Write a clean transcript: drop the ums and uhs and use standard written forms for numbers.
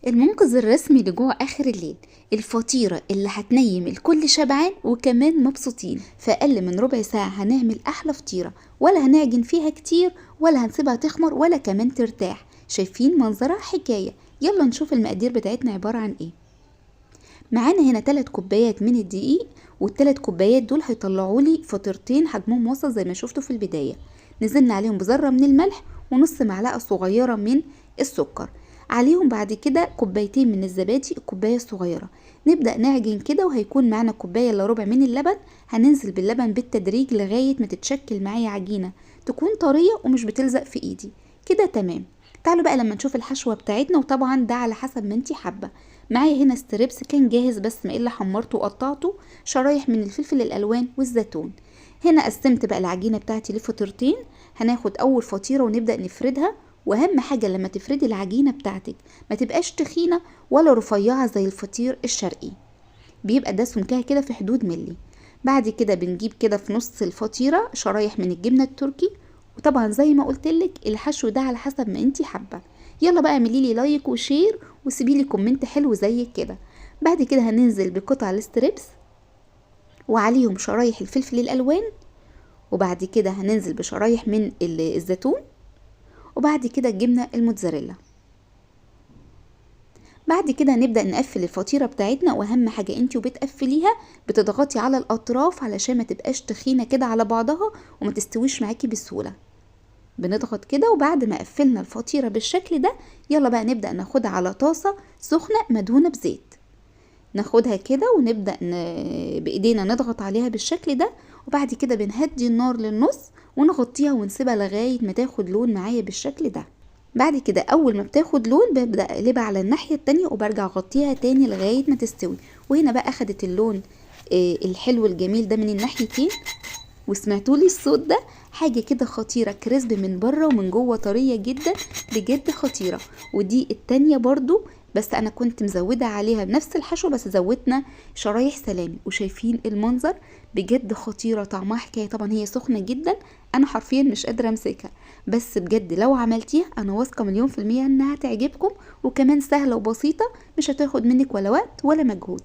المنقذ الرسمي لجوع آخر الليل، الفطيرة اللي هتنيم الكل شبعان وكمان مبسوطين. في أقل من ربع ساعة هنعمل أحلى فطيرة، ولا هنعجن فيها كتير ولا هنسيبها تخمر ولا كمان ترتاح. شايفين منظرها حكاية. يلا نشوف المقادير بتاعتنا عبارة عن ايه. معانا هنا 3 كوبايات من الدقيق، والثلاث كوبايات دول هيطلعوا لي فطيرتين حجمهم وسط زي ما شفتوا في البداية. نزلنا عليهم بذرة من الملح ونص معلقة صغيرة من السكر، عليهم بعد كده كوبايتين من الزبادي الكوباية الصغيرة. نبدأ نعجن كده، وهيكون معانا كوباية الا ربع من اللبن. هننزل باللبن بالتدريج لغاية ما تتشكل معايا عجينة تكون طرية ومش بتلزق في ايدي كده. تمام. تعالوا بقى لما نشوف الحشوة بتاعتنا، وطبعا ده على حسب ما انتي حابة. معايا هنا ستريبس كان جاهز، بس ما الا حمرته وقطعته شرايح من الفلفل الالوان والزيتون. هنا قسمت بقى العجينه بتاعتي لفطيرتين. هناخد اول فطيره ونبدا نفردها. واهم حاجه لما تفردي العجينه بتاعتك ما تبقاش تخينه ولا رفيعه زي الفطير الشرقي، بيبقى ده سمكها كده في حدود ملي. بعد كده بنجيب كده في نص الفطيره شرايح من الجبنه التركي. وطبعا زي ما قلتلك الحشو ده على حسب ما انتي حابه. يلا بقى اعمليلي لايك وشير وسيبيلي كومنت حلو زي كده. بعد كده هننزل بقطع الستريبس وعليهم شرايح الفلفل الالوان، وبعد كده هننزل بشرايح من الزيتون، وبعد كده الجبنه الموتزاريلا. بعد كده هنبدأ نقفل الفطيرة بتاعتنا، واهم حاجة انتي وبتقفليها بتضغطي على الاطراف علشان ما تبقاش تخينة كده على بعضها وما تستويش معاكي بسهولة. بنضغط كده، وبعد ما قفلنا الفطيرة بالشكل ده يلا بقى نبدأ ناخدها على طاسة سخنة مدهونة بزيت. ناخدها كده ونبدأ بإيدينا نضغط عليها بالشكل ده، وبعد كده بنهدي النار للنص ونغطيها ونسيبها لغاية ما تاخد لون معايا بالشكل ده. بعد كده اول ما بتاخد لون ببدأ اقلبها على الناحية التانية وبرجع اغطيها تاني لغاية ما تستوي. وهنا بقى اخدت اللون الحلو الجميل ده من الناحيتين. وسمعتولي الصوت ده؟ حاجة كده خطيرة، كريسبي من بره ومن جوه طرية جدا، بجد خطيرة. ودي التانية برضو، بس انا كنت مزودة عليها بنفس الحشو بس زودنا شرايح سلامي. وشايفين المنظر؟ بجد خطيرة، طعمها حكاية. طبعا هي سخنة جدا، انا حرفيا مش قادرة امسكها، بس بجد لو عملتيها انا واثقة مليون في المية انها تعجبكم، وكمان سهلة وبسيطة، مش هتاخد منك ولا وقت ولا مجهود.